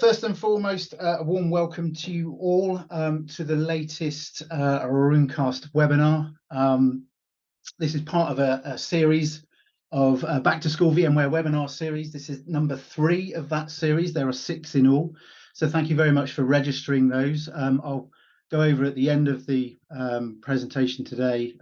First and foremost, a warm welcome to you all to the latest Runecast webinar. This is part of a series of Back to School VMware webinar series. This is number 3 of that series. There are 6 in all. So thank you very much for registering those. I'll go over at the end of the presentation today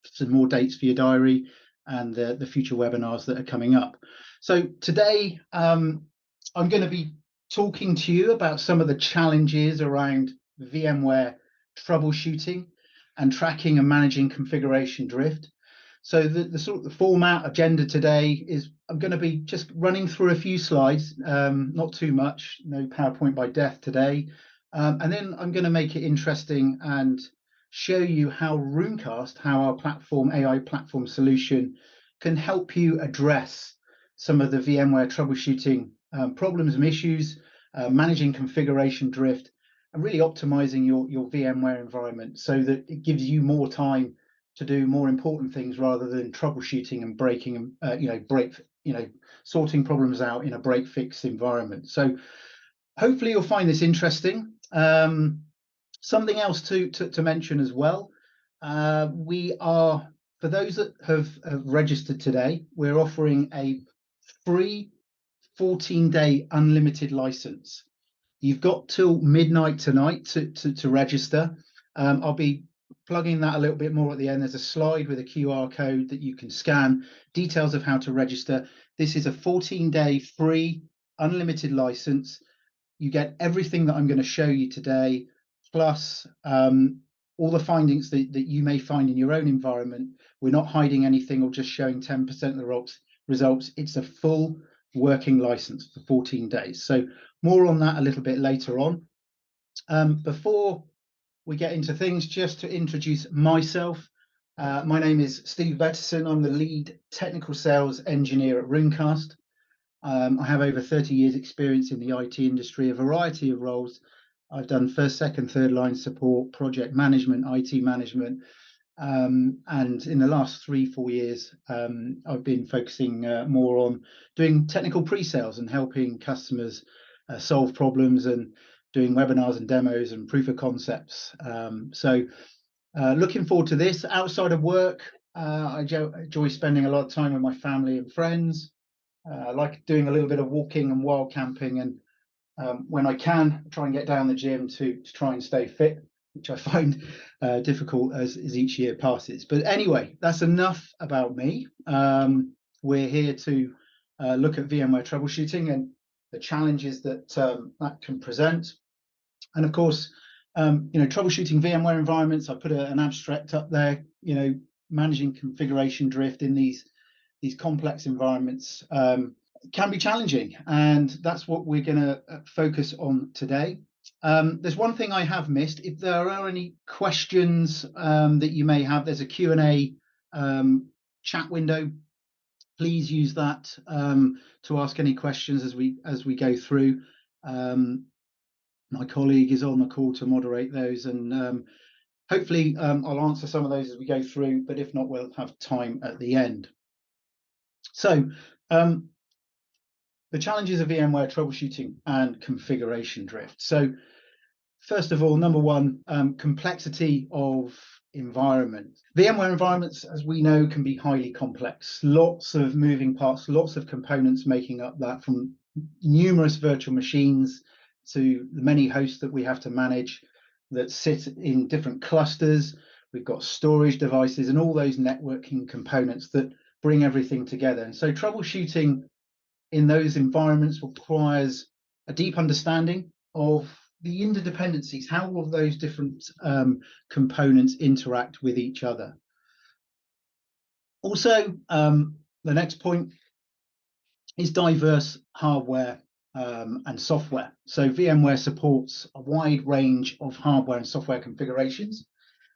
some more dates for your diary and the future webinars that are coming up. So today, I'm going to be talking to you about some of the challenges around VMware troubleshooting and tracking and managing configuration drift. So the sort of the format agenda today is I'm going to be just running through a few slides, not too much, no PowerPoint by death today. And then I'm going to make it interesting and show you how Runecast, how our platform, AI platform solution, can help you address some of the VMware troubleshooting problems and issues, managing configuration drift, and really optimizing your VMware environment so that it gives you more time to do more important things rather than troubleshooting and breaking, sorting problems out in a break fix environment. So hopefully you'll find this interesting. Something else to mention as well. We are, for those that have registered today, we're offering a free 14-day unlimited license. You've got till midnight tonight to register. I'll be plugging that a little bit more at the end. There's a slide with a QR code that you can scan, details of how to register. This is a 14-day free unlimited license. You get everything that I'm going to show you today, plus all the findings that you may find in your own environment. We're not hiding anything or just showing 10% of the results. It's a full working license for 14 days. So more on that a little bit later on. Before we get into things, just to introduce myself, my name is Steve Betterson. I'm the lead technical sales engineer at Runecast. I have over 30 years experience in the IT industry, a variety of roles. I've done first, second, third line support, project management, IT management, and in the last 3-4 years, I've been focusing more on doing technical pre-sales and helping customers solve problems and doing webinars and demos and proof of concepts. So looking forward to this. Outside of work, I enjoy spending a lot of time with my family and friends. I like doing a little bit of walking and wild camping, and when I can, I try and get down the gym to try and stay fit, which I find difficult as each year passes. But anyway, that's enough about me. We're here to look at VMware troubleshooting and the challenges that that can present. And of course, troubleshooting VMware environments. I put an abstract up there. Managing configuration drift in these complex environments can be challenging, and that's what we're going to focus on today. There's one thing I have missed. If there are any questions that you may have, there's a Q&A chat window. Please use that to ask any questions as we go through. My colleague is on the call to moderate those, and hopefully I'll answer some of those as we go through, but if not, we'll have time at the end. So the challenges of VMware troubleshooting and configuration drift. So first of all, number one, complexity of environment. VMware environments, as we know, can be highly complex. Lots of moving parts, lots of components making up that, from numerous virtual machines to the many hosts that we have to manage that sit in different clusters. We've got storage devices and all those networking components that bring everything together. And so troubleshooting in those environments requires a deep understanding of the interdependencies, how all of those different components interact with each other. Also, the next point is diverse hardware and software. So VMware supports a wide range of hardware and software configurations,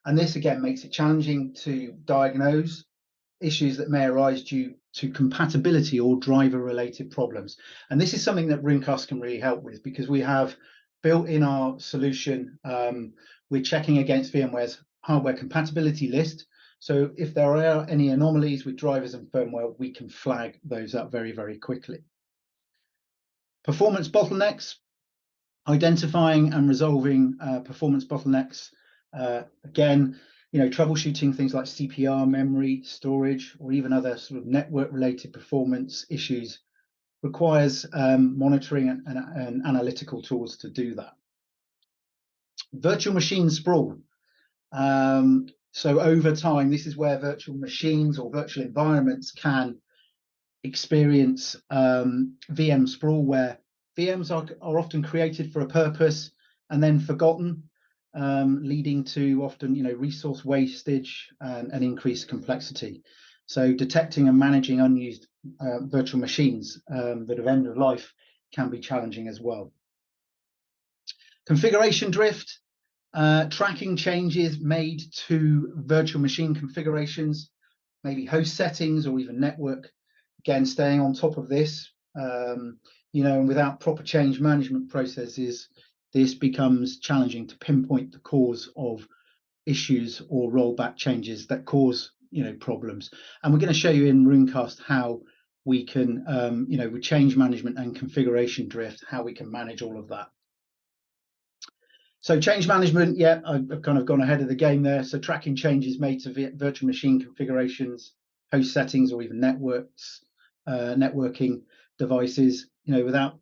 and this again makes it challenging to diagnose issues that may arise due to compatibility or driver related problems. And this is something that Runecast can really help with, because we have built in our solution, we're checking against VMware's hardware compatibility list. So if there are any anomalies with drivers and firmware, we can flag those up very, very quickly. Performance bottlenecks, identifying and resolving performance bottlenecks. Again, troubleshooting things like CPR, memory, storage, or even other sort of network-related performance issues requires monitoring and analytical tools to do that. Virtual machine sprawl. So over time, this is where virtual machines or virtual environments can experience VM sprawl, where VMs are often created for a purpose and then forgotten, leading to often resource wastage and increased complexity. So detecting and managing unused virtual machines that have end of life can be challenging as well. Configuration drift, tracking changes made to virtual machine configurations, maybe host settings or even network. Again, staying on top of this, and without proper change management processes, this becomes challenging to pinpoint the cause of issues or rollback changes that cause problems. And we're going to show you in Runecast how we can, with change management and configuration drift, how we can manage all of that. So change management, yeah, I've kind of gone ahead of the game there. So tracking changes made to virtual machine configurations, host settings, or even networking devices, without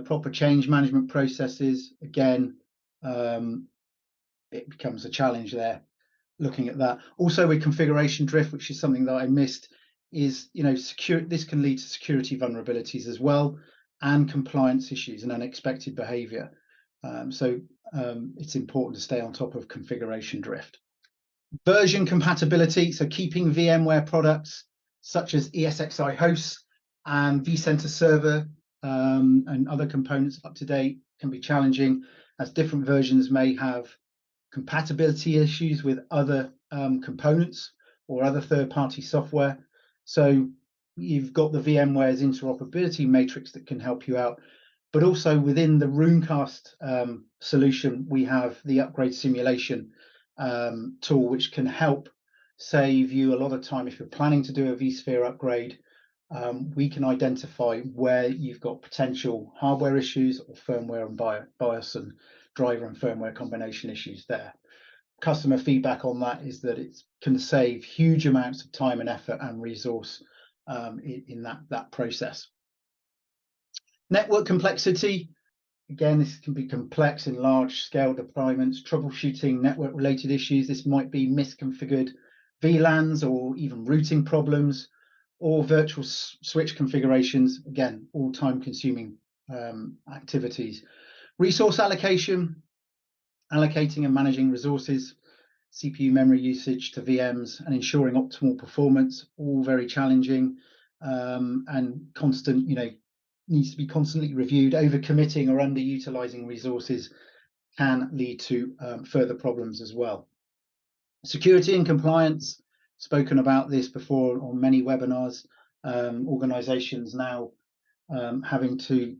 proper change management processes. Again, it becomes a challenge there, looking at that. Also with configuration drift, which is something that I missed, is this can lead to security vulnerabilities as well, and compliance issues and unexpected behavior. So it's important to stay on top of configuration drift. Version compatibility, so keeping VMware products such as ESXi hosts and vCenter server and other components up to date can be challenging, as different versions may have compatibility issues with other components or other third-party software. So you've got the VMware's interoperability matrix that can help you out, but also within the Runecast solution, we have the upgrade simulation tool, which can help save you a lot of time. If you're planning to do a vSphere upgrade, we can identify where you've got potential hardware issues or firmware and BIOS and driver and firmware combination issues there. Customer feedback on that is that it can save huge amounts of time and effort and resource in that process. Network complexity. Again, this can be complex in large-scale deployments. Troubleshooting network-related issues. This might be misconfigured VLANs or even routing problems, or virtual switch configurations. Again, all time-consuming activities. Resource allocation, allocating and managing resources, CPU memory usage to VMs, and ensuring optimal performance. All very challenging and constant. Needs to be constantly reviewed. Overcommitting or underutilizing resources can lead to further problems as well. Security and compliance, spoken about this before on many webinars. Organizations now having to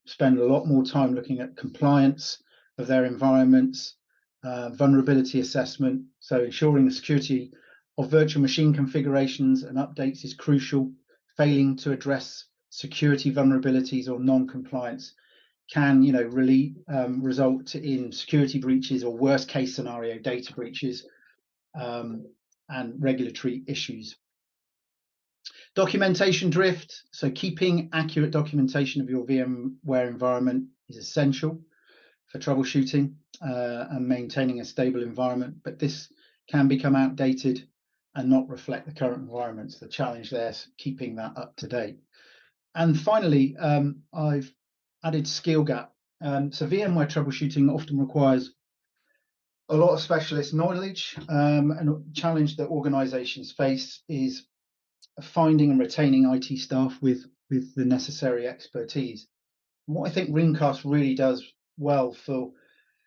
spend a lot more time looking at compliance of their environments, vulnerability assessment. So ensuring the security of virtual machine configurations and updates is crucial. Failing to address security vulnerabilities or non-compliance can really result in security breaches, or worst case scenario, data breaches and regulatory issues. Documentation drift, so keeping accurate documentation of your VMware environment is essential for troubleshooting and maintaining a stable environment, but this can become outdated and not reflect the current environments. The challenge there is keeping that up to date. And finally, I've added skill gap. So VMware troubleshooting often requires a lot of specialist knowledge, and a challenge that organizations face is finding and retaining IT staff with the necessary expertise. And what I think Runecast really does well for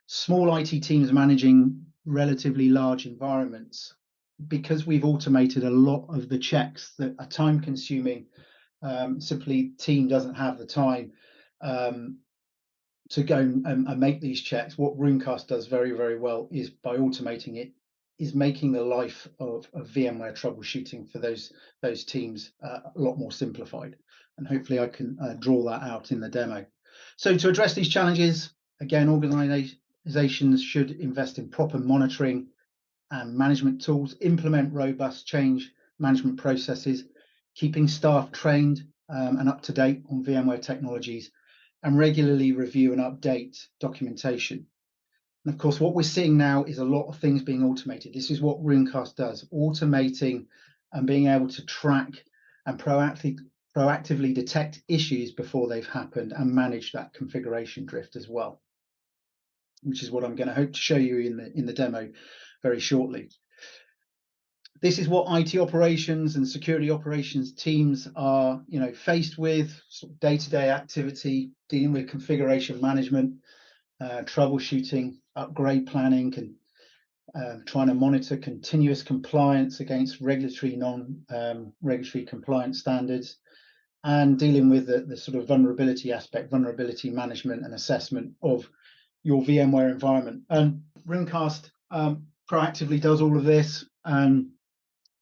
small IT teams managing relatively large environments, because we've automated a lot of the checks that are time consuming. Simply team doesn't have the time to go and make these checks. What Runecast does very, very well is, by automating it, is making the life of VMware troubleshooting for those teams a lot more simplified. and hopefully I can draw that out in the demo. So to address these challenges, again, organizations should invest in proper monitoring and management tools, implement robust change management processes, keeping staff trained and up to date on VMware technologies, and regularly review and update documentation. And of course, what we're seeing now is a lot of things being automated. This is what Runecast does, automating and being able to track and proactively detect issues before they've happened and manage that configuration drift as well, which is what I'm going to hope to show you in the demo very shortly. This is what IT operations and security operations teams are, faced with day-to-day activity, dealing with configuration management, troubleshooting, upgrade planning, trying to monitor continuous compliance against regulatory, non-regulatory compliance standards, and dealing with the sort of vulnerability aspect, vulnerability management and assessment of your VMware environment. And Runecast proactively does all of this and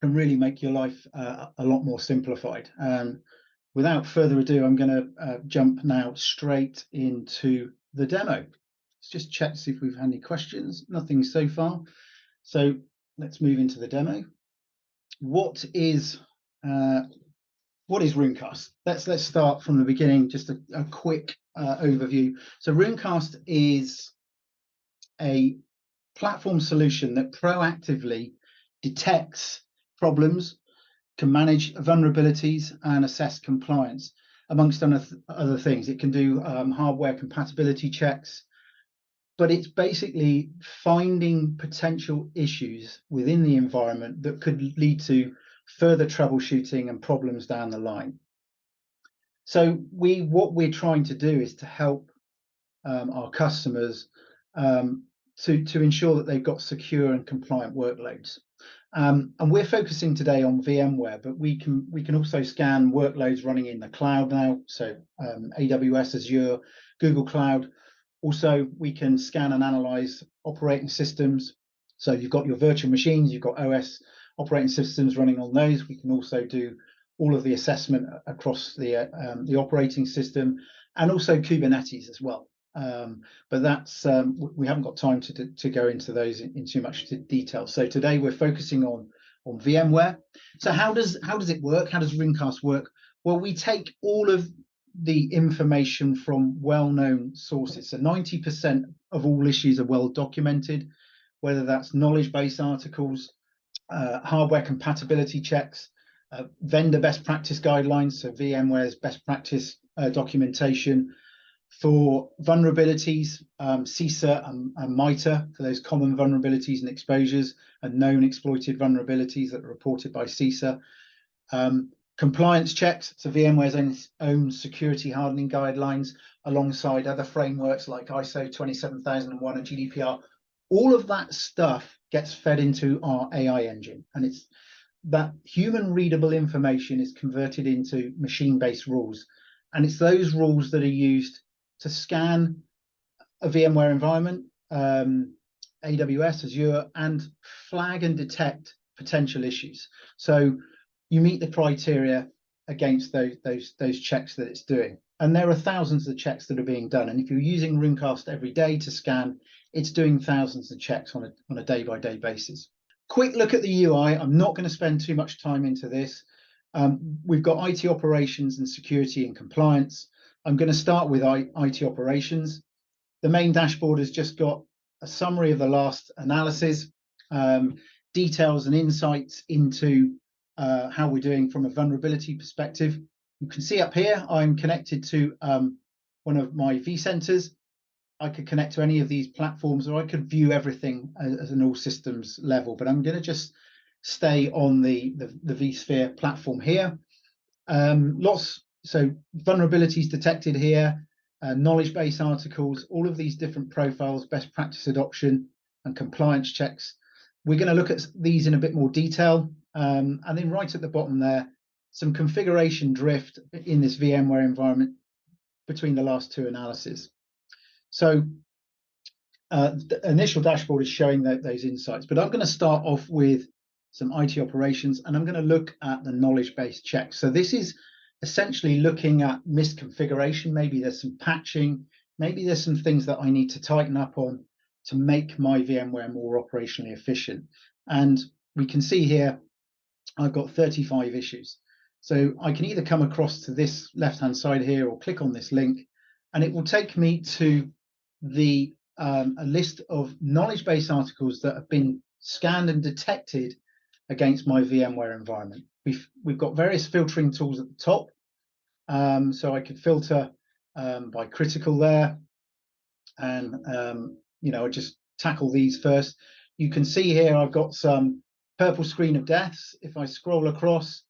can really make your life a lot more simplified. Without further ado, I'm going to jump now straight into the demo. Let's just check to see if we've had any questions. Nothing so far. So let's move into the demo. What is Runecast? Let's start from the beginning. Just a quick overview. So Runecast is a platform solution that proactively detects problems, can manage vulnerabilities and assess compliance, amongst other things. It can do hardware compatibility checks, but it's basically finding potential issues within the environment that could lead to further troubleshooting and problems down the line. So what we're trying to do is to help our customers to ensure that they've got secure and compliant workloads. And we're focusing today on VMware, but we can also scan workloads running in the cloud now, so AWS, Azure, Google Cloud. Also, we can scan and analyze operating systems. So you've got your virtual machines, you've got OS operating systems running on those. We can also do all of the assessment across the operating system, and also Kubernetes as well. But that's we haven't got time to go into those in too much detail. So today we're focusing on VMware. So how does it work? How does Runecast work? Well, we take all of the information from well-known sources. So 90% of all issues are well documented, whether that's knowledge base articles, hardware compatibility checks, vendor best practice guidelines, so VMware's best practice documentation. For vulnerabilities, CISA and MITRE, for those common vulnerabilities and exposures and known exploited vulnerabilities that are reported by CISA. Compliance checks, so VMware's own security hardening guidelines, alongside other frameworks like ISO 27001 and GDPR. All of that stuff gets fed into our AI engine, and it's that human readable information is converted into machine-based rules, and it's those rules that are used to scan a VMware environment, AWS, Azure, and flag and detect potential issues. So you meet the criteria against those checks that it's doing. And there are thousands of checks that are being done. And if you're using Runecast every day to scan, it's doing thousands of checks on a day-by-day basis. Quick look at the UI. I'm not going to spend too much time into this. We've got IT operations and security and compliance. I'm going to start with IT operations. The main dashboard has just got a summary of the last analysis, details and insights into how we're doing from a vulnerability perspective. You can see up here, I'm connected to one of my vCenters. I could connect to any of these platforms, or I could view everything as an all systems level, but I'm going to just stay on the vSphere platform here. So vulnerabilities detected here, knowledge base articles, all of these different profiles, best practice adoption and compliance checks. We're going to look at these in a bit more detail. And then right at the bottom there, some configuration drift in this VMware environment between the last two analyses. So the initial dashboard is showing those insights, but I'm going to start off with some IT operations, and I'm going to look at the knowledge base checks. So this is essentially looking at misconfiguration. Maybe there's some patching, maybe there's some things that I need to tighten up on to make my VMware more operationally efficient. And we can see here, I've got 35 issues. So I can either come across to this left-hand side here or click on this link, and it will take me to the a list of knowledge base articles that have been scanned and detected against my VMware environment. We've got various filtering tools at the top. So I could filter by critical there, and I just tackle these first. You can see here I've got some purple screen of deaths. If I scroll across,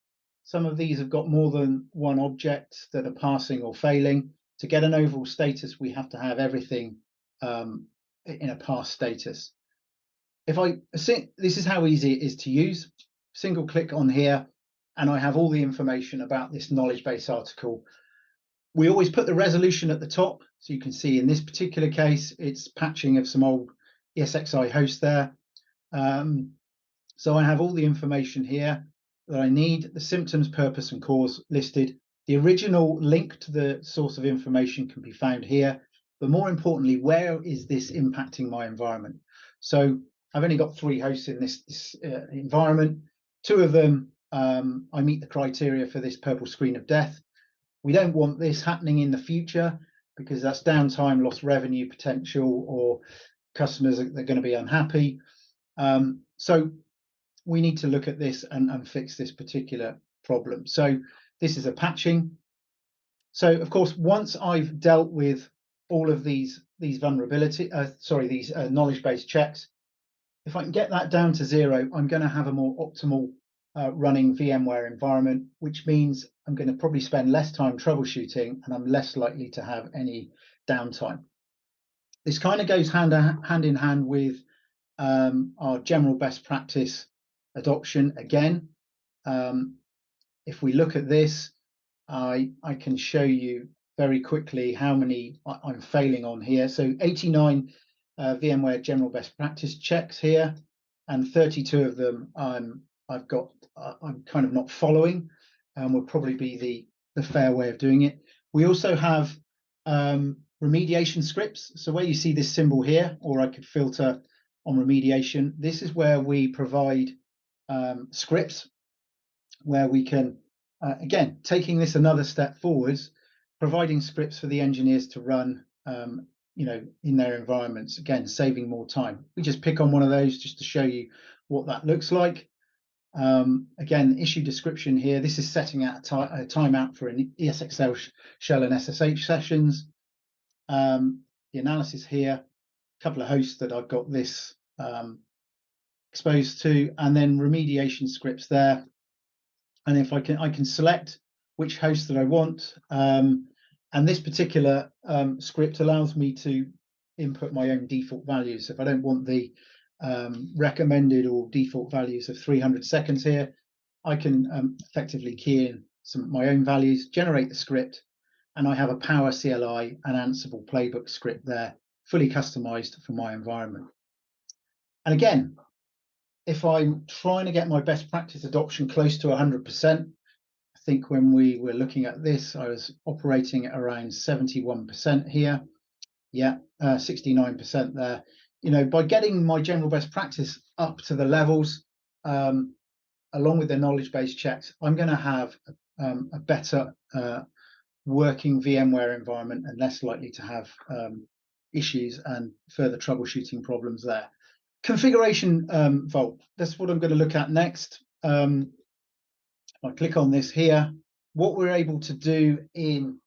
some of these have got more than one object that are passing or failing. To get an overall status, we have to have everything in a pass status. This is how easy it is to use. Single click on here, and I have all the information about this knowledge base article. We always put the resolution at the top, so you can see in this particular case, it's patching of some old ESXi host there. So I have all the information here that I need, the symptoms, purpose, and cause listed. The original link to the source of information can be found here, but more importantly, where is this impacting my environment? So I've only got 3 hosts in this environment. 2 of them, I meet the criteria for this purple screen of death. We don't want this happening in the future because that's downtime, lost revenue potential, or customers they're going to be unhappy. So we need to look at this and fix this particular problem. So this is a patching. So of course, once I've dealt with all of these vulnerability, these knowledge-based checks, if I can get that down to 0, I'm going to have a more optimal running VMware environment, which means I'm going to probably spend less time troubleshooting and I'm less likely to have any downtime. This kind of goes hand in hand with our general best practice adoption. Again, if we look at this, I can show you very quickly how many I'm failing on here. So 89 VMware general best practice checks here, and 32 of them I'm kind of not following, and would probably be the fair way of doing it. We also have remediation scripts. So where you see this symbol here, or I could filter on remediation, this is where we provide scripts where we can, again, taking this another step forwards, providing scripts for the engineers to run in their environments, again, saving more time. We just pick on one of those just to show you what that looks like. Again, issue description here. This is setting out a timeout for an ESXL shell and SSH sessions. The analysis here, a couple of hosts that I've got this exposed to, and then remediation scripts there. And if I can select which host that I want. And this particular script allows me to input my own default values. If I don't want the recommended or default values of 300 seconds here, I can effectively key in my own values, generate the script, and I have a Power CLI and Ansible playbook script there, fully customized for my environment. And again, if I'm trying to get my best practice adoption close to 100%, I think when we were looking at this, I was operating at around 71% here. Yeah, 69% there. By getting my general best practice up to the levels, along with the knowledge-based checks, I'm going to have a better working VMware environment and less likely to have issues and further troubleshooting problems there. Configuration vault, that's what I'm going to look at next. I click on this here. What we're able to do in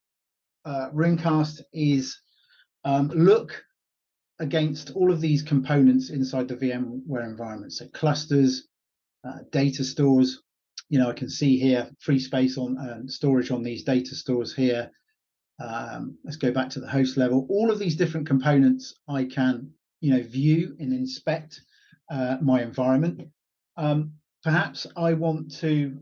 Runecast is look against all of these components inside the VMware environment. So clusters, data stores. I can see here free space on storage on these data stores here. Let's go back to the host level. All of these different components I can view and inspect my environment. Perhaps I want to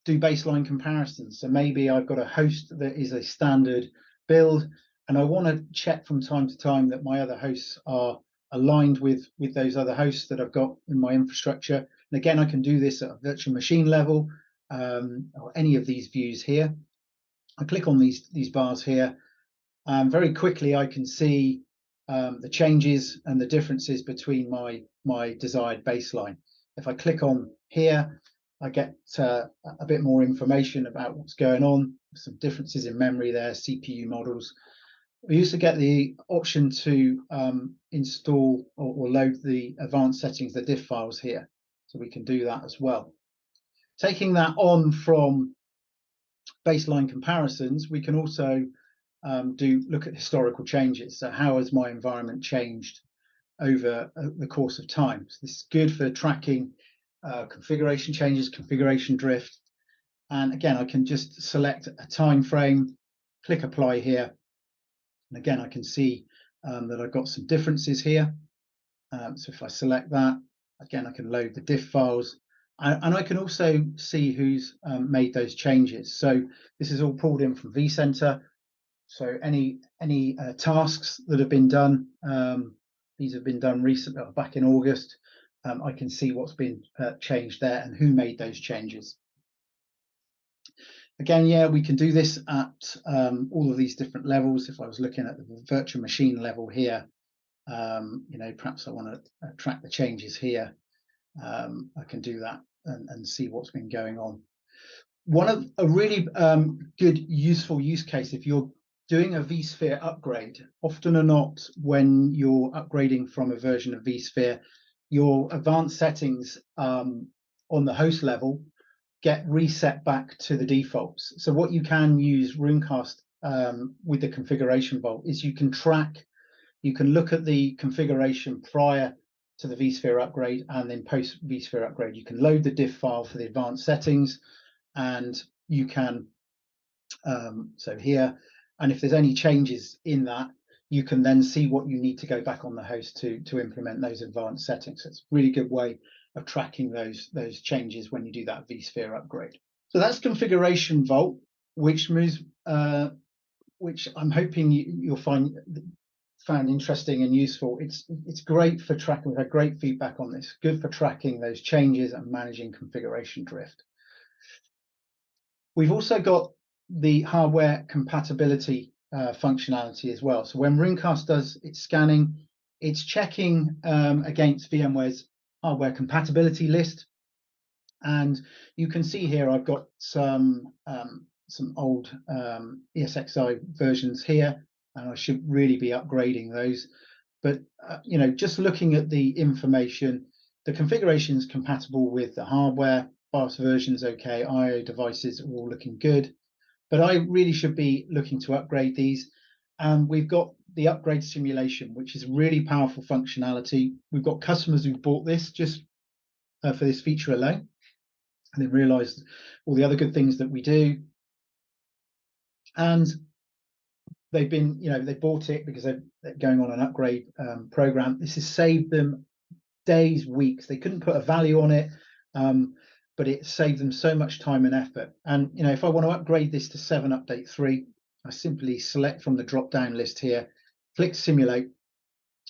do baseline comparisons. So maybe I've got a host that is a standard build, and I want to check from time to time that my other hosts are aligned with those other hosts that I've got in my infrastructure. And again, I can do this at a virtual machine level, or any of these views here. I click on these bars here, and very quickly I can see the changes and the differences between my desired baseline. If I click on here, I get a bit more information about what's going on, some differences in memory there, CPU models. We used to get the option to install or load the advanced settings, the diff files here, so we can do that as well. Taking that on from baseline comparisons, we can also look at historical changes. So how has my environment changed over the course of time? So this is good for tracking configuration changes, configuration drift. And again, I can just select a time frame, click apply here. And again, I can see that I've got some differences here. So if I select that, again, I can load the diff files. And I can also see who's made those changes. So this is all pulled in from vCenter. So any tasks that have been done, these have been done recently, back in August. I can see what's been changed there and who made those changes. Again, yeah, we can do this at all of these different levels. If I was looking at the virtual machine level here, perhaps I want to track the changes here. I can do that and see what's been going on. One of a really good, useful use case, if you're doing a vSphere upgrade, often or not, when you're upgrading from a version of vSphere, your advanced settings on the host level get reset back to the defaults. So what you can use Runecast with the configuration vault is you can look at the configuration prior to the vSphere upgrade and then post vSphere upgrade. You can load the diff file for the advanced settings, and you can so here, and if there's any changes in that, you can then see what you need to go back on the host to implement those advanced settings. So it's a really good way of tracking those changes when you do that vSphere upgrade. So that's configuration vault, which I'm hoping you'll found interesting and useful. It's great for tracking. We've had great feedback on this. Good for tracking those changes and managing configuration drift. We've also got the hardware compatibility functionality as well. So when Runecast does its scanning, it's checking against VMware's hardware compatibility list. And you can see here I've got some old ESXi versions here, and I should really be upgrading those. But just looking at the information, the configuration is compatible with the hardware. BIOS version's okay, IO devices are all looking good, but I really should be looking to upgrade these. And we've got the upgrade simulation, which is really powerful functionality. We've got customers who bought this just for this feature alone, and they realized all the other good things that we do. And they've been, they bought it because they're going on an upgrade program. This has saved them days, weeks. They couldn't put a value on it, but it saved them so much time and effort. And if I want to upgrade this to 7 update 3, I simply select from the drop down list here, click simulate,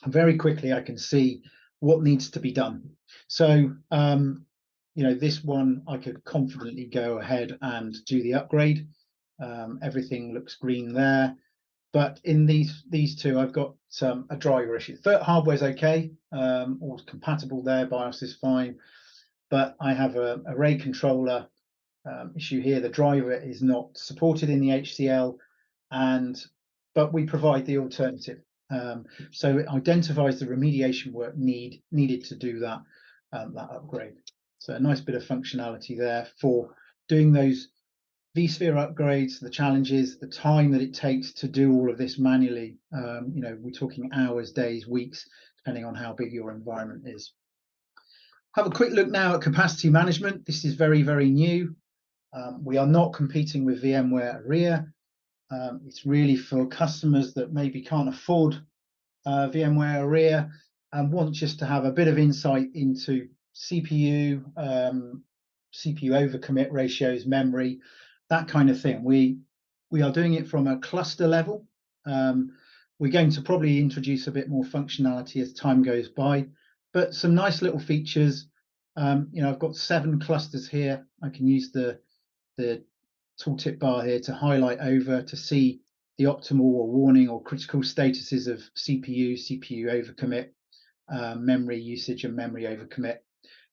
and very quickly I can see what needs to be done. So this one I could confidently go ahead and do the upgrade. Everything looks green there. But in these two, I've got a driver issue. Hardware's okay, all compatible there, BIOS is fine, but I have a array controller issue here. The driver is not supported in the HCL, but we provide the alternative. So it identifies the remediation work needed to do that upgrade. So a nice bit of functionality there for doing those vSphere upgrades, the challenges, the time that it takes to do all of this manually. We're talking hours, days, weeks, depending on how big your environment is. Have a quick look now at capacity management. This is very, very new. We are not competing with VMware ARIA. It's really for customers that maybe can't afford VMware ARIA and want just to have a bit of insight into CPU, CPU overcommit ratios, memory, that kind of thing. We are doing it from a cluster level. We're going to probably introduce a bit more functionality as time goes by, but some nice little features. I've got 7 clusters here. I can use the tooltip bar here to highlight over to see the optimal or warning or critical statuses of CPU overcommit, memory usage and memory overcommit.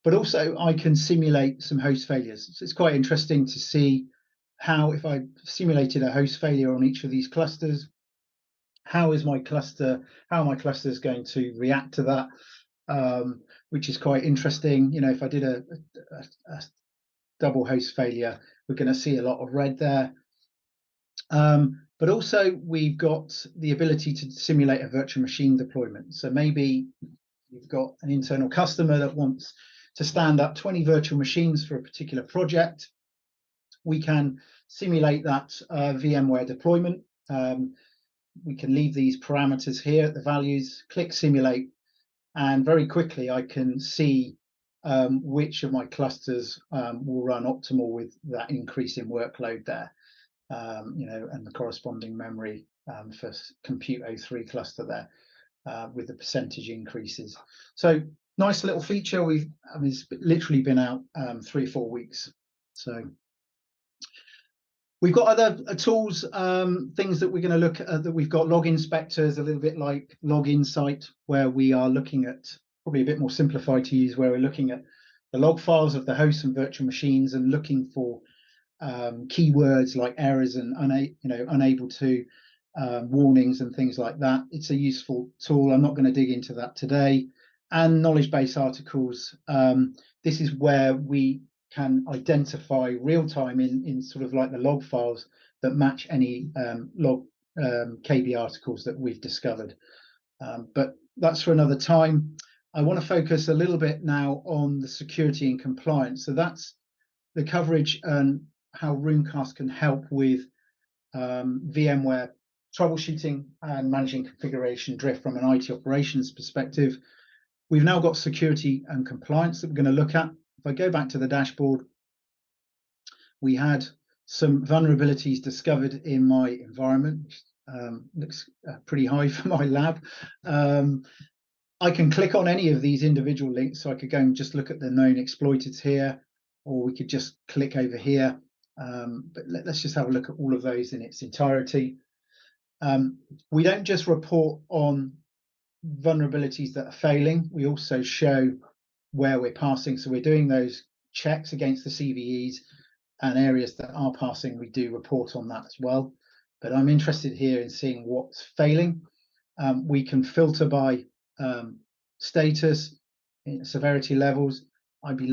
But also I can simulate some host failures. So it's quite interesting to see how, if I simulated a host failure on each of these clusters, how my cluster is going to react to that, which is quite interesting. You know, if I did a double host failure, we're going to see a lot of red there. But also we've got the ability to simulate a virtual machine deployment. So maybe you've got an internal customer that wants to stand up 20 virtual machines for a particular project. We can simulate that VMware deployment. We can leave these parameters here, the values, click simulate, and very quickly I can see which of my clusters will run optimal with that increase in workload there, you know, and the corresponding memory for compute O3 cluster there with the percentage increases. So nice little feature. It's literally been out 3 or 4 weeks. So we've got other tools, things that we're going to look at, that we've got log inspectors, a little bit like Log Insight, where we are looking at, probably a bit more simplified to use, where we're looking at the log files of the hosts and virtual machines and looking for keywords like errors and unable to, warnings and things like that. It's a useful tool. I'm not going to dig into that today. And knowledge base articles. This is where we can identify real time in sort of like the log files that match any log KB articles that we've discovered. But that's for another time. I want to focus a little bit now on the security and compliance. So that's the coverage and how Runecast can help with VMware troubleshooting and managing configuration drift from an IT operations perspective. We've now got security and compliance that we're going to look at. If I go back to the dashboard, we had some vulnerabilities discovered in my environment. Looks pretty high for my lab. I can click on any of these individual links, so I could go and just look at the known exploiters here, or we could just click over here. But let's just have a look at all of those in its entirety. We don't just report on vulnerabilities that are failing, we also show where we're passing. So we're doing those checks against the CVEs, and areas that are passing, we do report on that as well. But I'm interested here in seeing what's failing. We can filter by status, severity levels. I'd be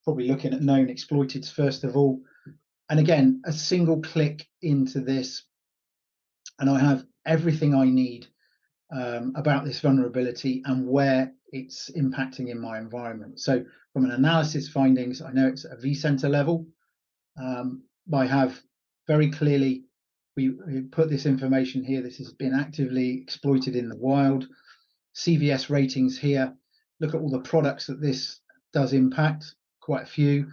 probably looking at known exploiteds first of all. And again, a single click into this, and I have everything I need about this vulnerability and where it's impacting in my environment. So from an analysis findings, I know it's at a vCenter level. I have very clearly, we put this information here. This has been actively exploited in the wild. CVS ratings here. Look at all the products that this does impact, quite a few.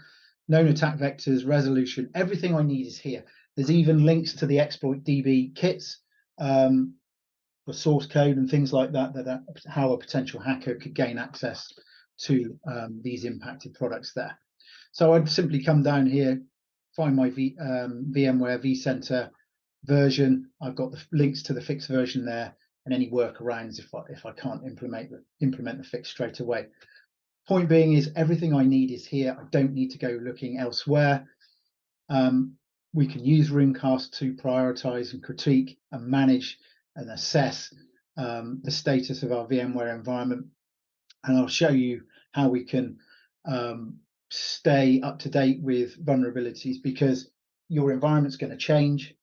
Known attack vectors, resolution, everything I need is here. There's even links to the exploit DB kits for source code and things like that, how a potential hacker could gain access to these impacted products there. So I'd simply come down here, find my VMware vCenter version. I've got the links to the fixed version there, and any workarounds if I can't implement the fix straight away. Point being is everything I need is here. I don't need to go looking elsewhere. We can use Runecast to prioritize and critique and manage and assess the status of our VMware environment. And I'll show you how we can stay up to date with vulnerabilities, because your environment's going to change.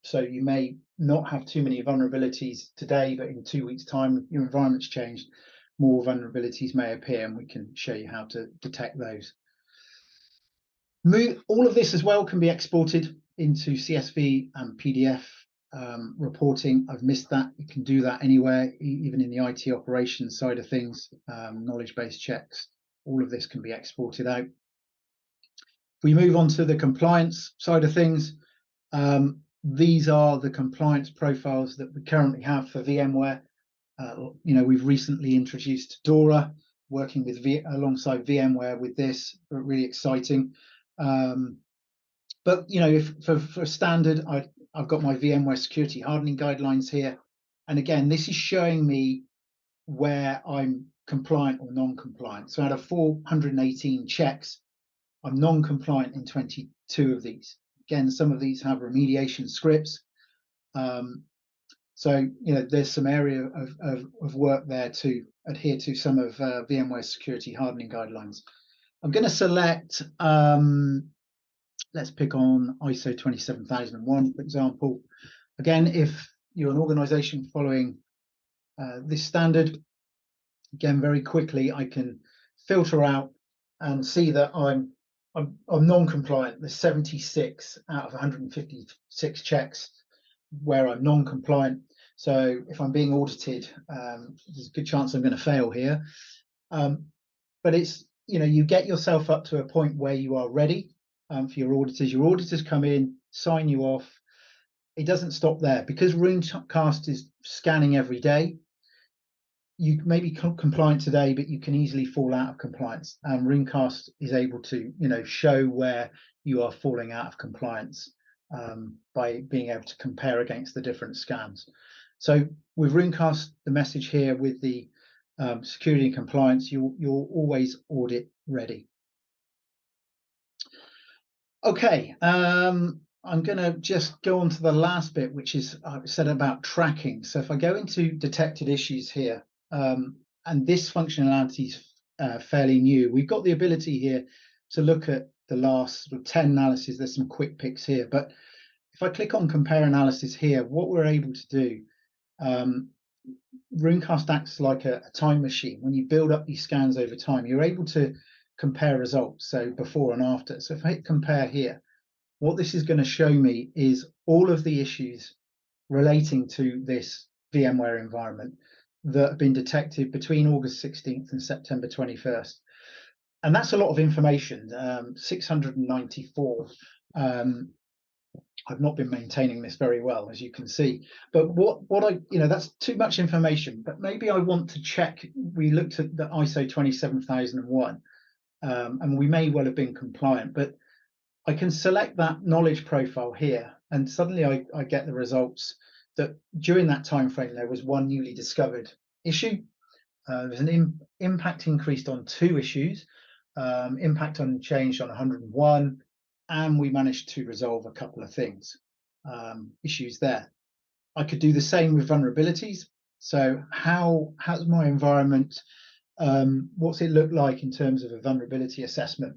So you may not have too many vulnerabilities today, but in 2 weeks' time, your environment's changed. More vulnerabilities may appear, and we can show you how to detect those. All of this as well can be exported into CSV and PDF reporting. I've missed that. You can do that anywhere, even in the IT operations side of things, knowledge-based checks. All of this can be exported out. If we move on to the compliance side of things, these are the compliance profiles that we currently have for VMware. We've recently introduced DORA, working with alongside VMware with this, really exciting. But if for standard, I've got my VMware security hardening guidelines here, and again, this is showing me where I'm compliant or non-compliant. So out of 418 checks, I'm non-compliant in 22 of these. Again, some of these have remediation scripts. So there's some area of work there to adhere to some of VMware security hardening guidelines. I'm going to select, let's pick on ISO 27001, for example. Again, if you're an organization following this standard, again, very quickly, I can filter out and see that I'm non-compliant. There's 76 out of 156 checks where I'm non-compliant. So if I'm being audited, there's a good chance I'm going to fail here. But it's, you get yourself up to a point where you are ready for your auditors. Your auditors come in, sign you off. It doesn't stop there. Because Runecast is scanning every day, you may be compliant today, but you can easily fall out of compliance. And Runecast is able to, show where you are falling out of compliance by being able to compare against the different scans. So with Runecast, the message here with the security and compliance, you're always audit ready. Okay, I'm going to just go on to the last bit, which is I said about tracking. So if I go into detected issues here, and this functionality is fairly new, we've got the ability here to look at the last 10 analyses. There's some quick picks here, but if I click on compare analysis here, what we're able to do, Runecast acts like a time machine. When you build up these scans over time, you're able to compare results, so before and after. So if I hit compare here, what this is going to show me is all of the issues relating to this VMware environment that have been detected between August 16th and September 21st. And that's a lot of information, 694. I've not been maintaining this very well, as you can see. But what I, that's too much information, but maybe I want to check. We looked at the ISO 27001, and we may well have been compliant, but I can select that knowledge profile here, and suddenly I get the results that during that time frame there was one newly discovered issue. There's an impact increased on 2 issues, impact unchanged on 101, and we managed to resolve a couple of things, issues there. I could do the same with vulnerabilities. So how's my environment? What's it look like in terms of a vulnerability assessment?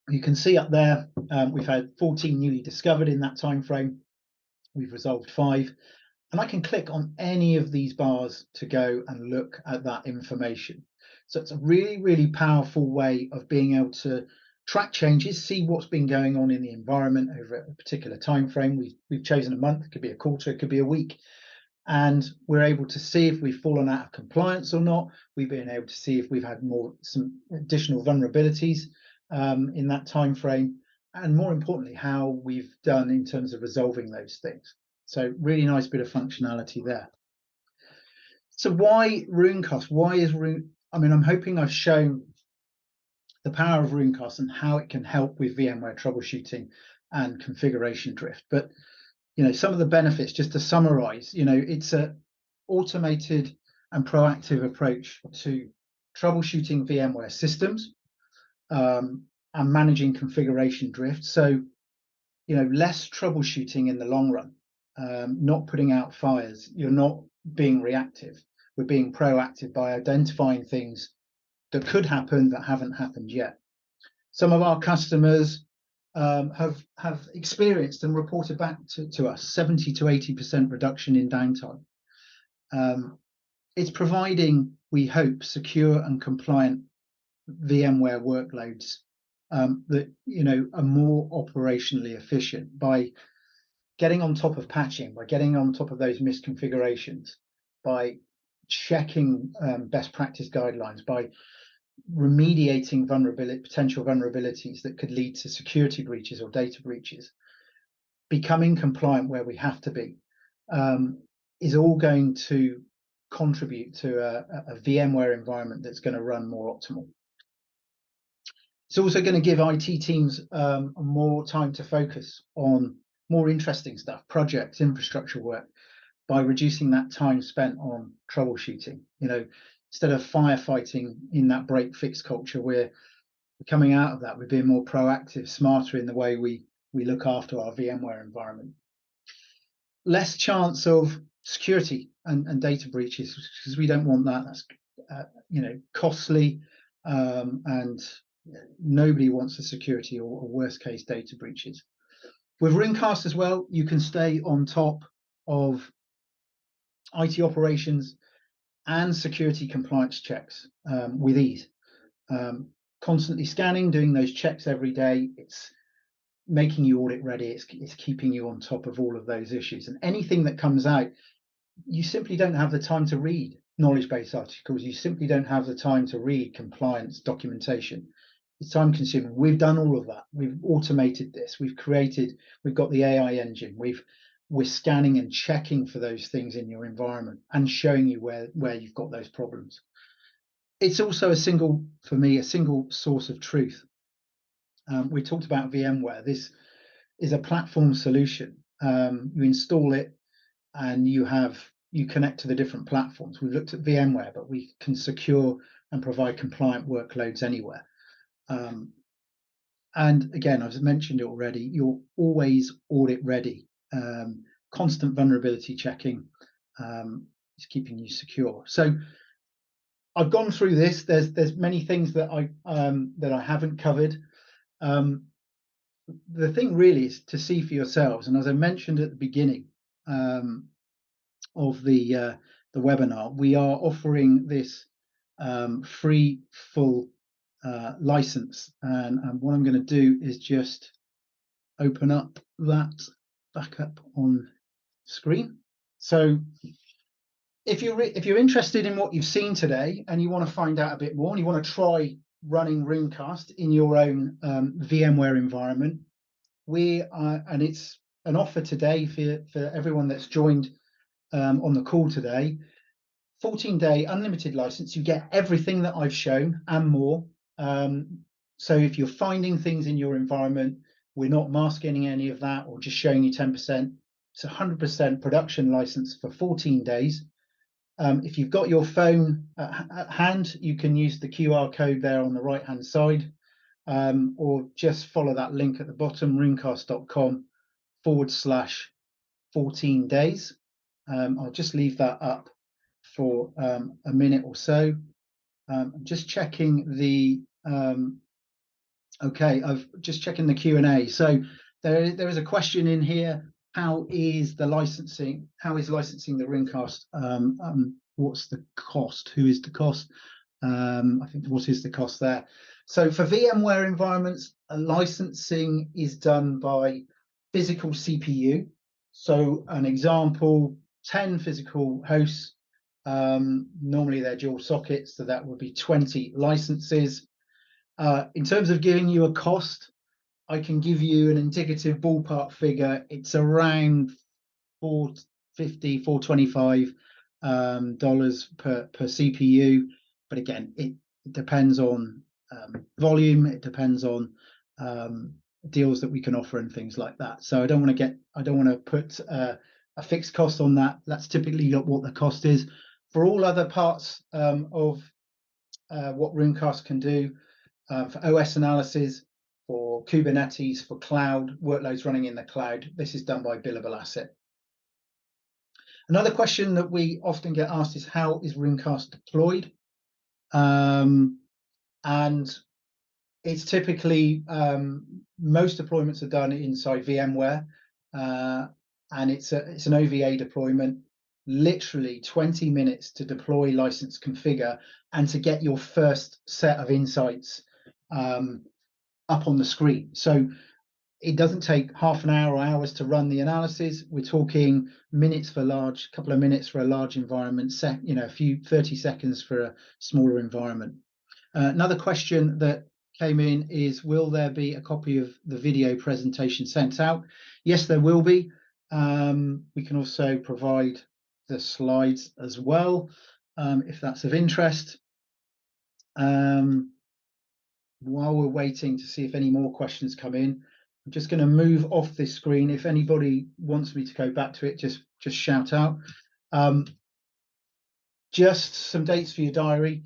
You can see up there, we've had 14 newly discovered in that time frame. We've resolved 5, and I can click on any of these bars to go and look at that information. So it's a really, really powerful way of being able to track changes, see what's been going on in the environment over a particular time frame. We've chosen a month, it could be a quarter, it could be a week, and we're able to see if we've fallen out of compliance or not. We've been able to see if we've had some additional vulnerabilities in that time frame, and more importantly, how we've done in terms of resolving those things. So really nice bit of functionality there. So why Runecast? Why is I'm hoping I've shown the power of Runecast and how it can help with VMware troubleshooting and configuration drift. But some of the benefits, just to summarize, it's a automated and proactive approach to troubleshooting VMware systems and managing configuration drift. So less troubleshooting in the long run, not putting out fires. You're not being reactive. We're being proactive by identifying things that could happen that haven't happened yet. Some of our customers have experienced and reported back to us 70 to 80% reduction in downtime. It's providing, we hope, secure and compliant VMware workloads that are more operationally efficient by getting on top of patching, by getting on top of those misconfigurations, by checking best practice guidelines, by remediating potential vulnerabilities that could lead to security breaches or data breaches, becoming compliant where we have to be, is all going to contribute to a VMware environment that's going to run more optimal. It's also going to give IT teams more time to focus on more interesting stuff, projects, infrastructure work, by reducing that time spent on troubleshooting. Instead of firefighting in that break fix culture, we're coming out of that. We're being more proactive, smarter in the way we look after our VMware environment. Less chance of security and data breaches, because we don't want that. That's costly, and nobody wants the security or worst case data breaches. With Runecast as well, you can stay on top of IT operations and security compliance checks with ease. Constantly scanning, doing those checks every day. It's making you audit ready. It's keeping you on top of all of those issues. And anything that comes out, you simply don't have the time to read knowledge base articles. You simply don't have the time to read compliance documentation. It's time consuming. We've done all of that. We've automated this. We've got the AI engine. We're scanning and checking for those things in your environment and showing you where you've got those problems. It's also for me, a single source of truth. We talked about VMware. This is a platform solution. You install it and you connect to the different platforms. We've looked at VMware, but we can secure and provide compliant workloads anywhere. And again, I've mentioned it already, you're always audit ready. Constant vulnerability checking is keeping you secure. So I've gone through this. There's many things that I haven't covered. The thing really is to see for yourselves. And as I mentioned at the beginning of the webinar, we are offering this free full license. And what I'm going to do is just open up that back up on screen. So if you're interested in what you've seen today and you want to find out a bit more and you want to try running Runecast in your own VMware environment, and it's an offer today for everyone that's joined on the call today. 14-day unlimited license. You get everything that I've shown and more. So if you're finding things in your environment, we're not masking any of that or just showing you 10%. It's 100% production license for 14 days. If you've got your phone at hand, you can use the QR code there on the right-hand side, or just follow that link at the bottom, runecast.com/14 days. I'll just leave that up for a minute or so. I'm just checking the I've just checking the Q&A. So there is a question in here. How is licensing the Runecast? What's the cost? Who is the cost? I think what is the cost there? So for VMware environments, licensing is done by physical CPU. So an example, 10 physical hosts. Normally they're dual sockets, so that would be 20 licenses. In terms of giving you a cost, I can give you an indicative ballpark figure. It's around $450, $425 per CPU. But again, it depends on volume. It depends on deals that we can offer and things like that. So I don't want to put a fixed cost on that. That's typically what the cost is. For all other parts of what Runecast can do, for OS analysis, for Kubernetes, for cloud, workloads running in the cloud, this is done by billable asset. Another question that we often get asked is, how is Runecast deployed? And it's typically, most deployments are done inside VMware, and it's an OVA deployment, literally 20 minutes to deploy, license, configure, and to get your first set of insights up on the screen. So it doesn't take half an hour or hours to run the analysis. We're talking minutes for couple of minutes for a large environment, a few 30 seconds for a smaller environment. Another question that came in is, will there be a copy of the video presentation sent out? Yes, there will be. We can also provide the slides as well, if that's of interest. while we're waiting to see if any more questions come in, I'm just going to move off this screen. If anybody wants me to go back to it, just shout out. Just some dates for your diary.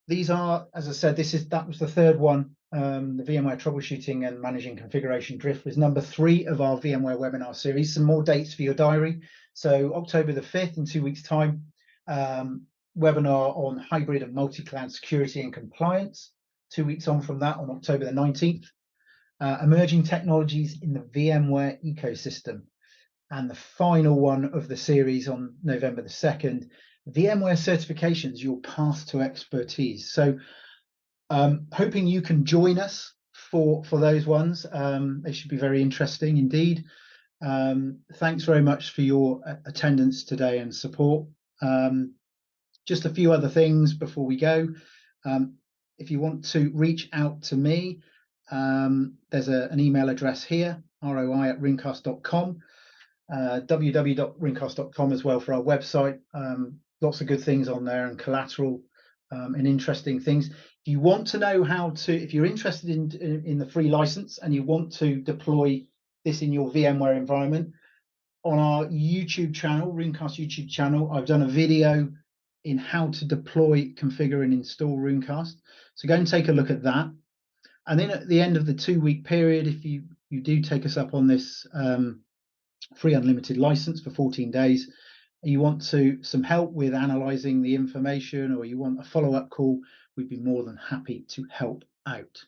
These are, as I said, that was the third one. The VMware Troubleshooting and Managing Configuration Drift was number 3 of our VMware webinar series. Some more dates for your diary. So October the 5th, in 2 weeks' time, webinar on hybrid and multi-cloud security and compliance. 2 weeks on from that, on October the 19th, emerging technologies in the VMware ecosystem. And the final one of the series on November the 2nd, VMware certifications, your path to expertise. So hoping you can join us for those ones. They should be very interesting indeed. Thanks very much for your attendance today and support. Just a few other things before we go. If you want to reach out to me, there's an email address here, roi@runecast.com, www.runecast.com as well for our website. Lots of good things on there, and collateral and interesting things. If you want to know if you're interested in the free license and you want to deploy this in your VMware environment, on our YouTube channel, Runecast YouTube channel, I've done a video in how to deploy, configure, and install Runecast. So go and take a look at that. And then at the end of the 2-week period, if you do take us up on this free unlimited license for 14 days, you want some help with analyzing the information, or you want a follow-up call, we'd be more than happy to help out.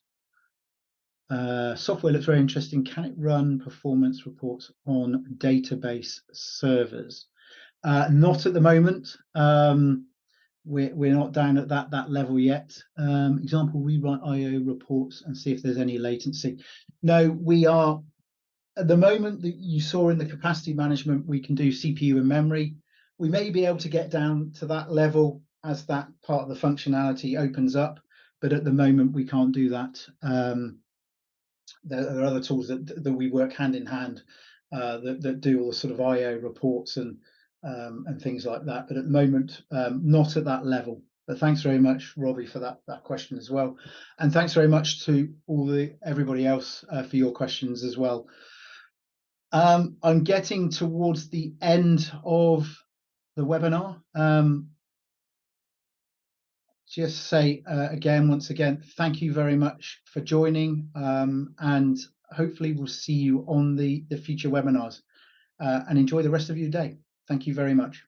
Software looks very interesting. Can it run performance reports on database servers? Not at the moment. We're not down at that level yet. Example, we write IO reports and see if there's any latency. No, we are, at the moment that you saw in the capacity management, we can do CPU and memory. We may be able to get down to that level as that part of the functionality opens up, but at the moment we can't do that. There are other tools that we work hand in hand that do all the sort of IO reports and things like that. But at the moment, not at that level. But thanks very much, Robbie, for that question as well, and thanks very much to everybody else for your questions as well. I'm getting towards the end of the webinar. Just say once again, thank you very much for joining, and hopefully we'll see you on the future webinars, and enjoy the rest of your day. Thank you very much.